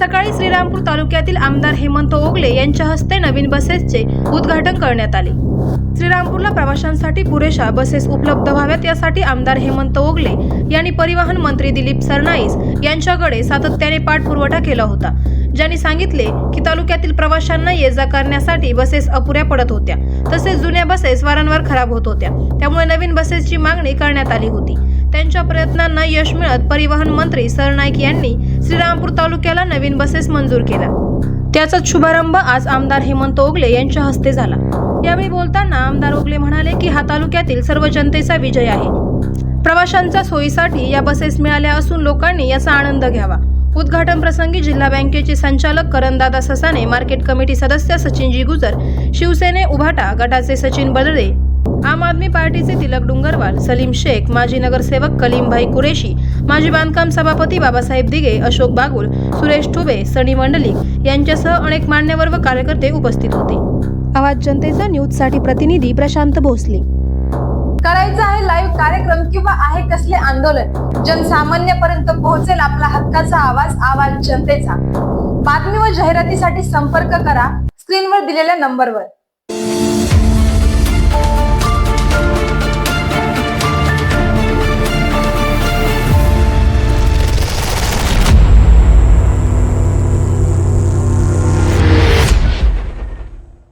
सकाळी श्रीरामपूर तालुक्यातील आमदार हेमंत ओगले यांच्या हस्ते नवीन बसेसचे उद्घाटन करण्यात आले। श्रीरामपूरला प्रवाशांसाठी पुरेशा बसेस उपलब्ध व्हाव्यात यासाठी आमदार हेमंत ओगले यांनी परिवहन मंत्री दिलीप सरनाईस यांच्याकडे सातत्याने पाठपुरावा केला होता, ज्यांनी सांगितले की तालुक्यातील प्रवाशांना ये-जा करण्यासाठी बसेस अपुऱ्या पडत होत्या, तसेच जुन्या बसेस वारंवार खराब होत होत्या, त्यामुळे नवीन बसेसची मागणी करण्यात आली होती। त्यांच्या प्रयत्नांना यश मिळत परिवहन मंत्री सरनाईक यांनी श्रीरामपूर तालुक्याला नवीन बसेस मंजूर केल्या। त्याचाच शुभारंभ आज आमदार हेमंत ओगले यांच्या हस्ते झाला। यावेळी बोलताना आमदार ओगले म्हणाले की हा तालुक्यातील सर्व जनतेचा विजय आहे। प्रवाशांच्या सोयीसाठी या बसेस मिळाल्या असून लोकांनी याचा आनंद घ्यावा। उद्घाटन प्रसंगी जिल्हा बँकेचे संचालक करणदादा ससाने, मार्केट कमिटी सदस्य सचिनजी गुजर, शिवसेने उभाटा गटाचे सचिन बदळे, आम आदमी पार्टीचे तिलक डुंगरवाल, सलीम शेख, माजी नगरसेवक कलीमभाई कुरेशी, माजी बांधकाम सभापती बाबासाहेब दिघे, अशोक बागुल, सुरेश ठुबे, सनी मंडलिक यांच्यासह अनेक मान्यवर व कार्यकर्ते उपस्थित होते। आवाज जनतेचा न्यूजसाठी प्रतिनिधी प्रशांत भोसले। करायचं आहे लाईव्ह कार्यक्रम किंवा आहे कसले आंदोलन, जनसामान्यापर्यंत पोहोचेल आपला हक्काचा आवाज, आवाज जनतेचा। बातमी व जाहिरातीसाठी संपर्क करा स्क्रीनवर दिलेल्या नंबरवर।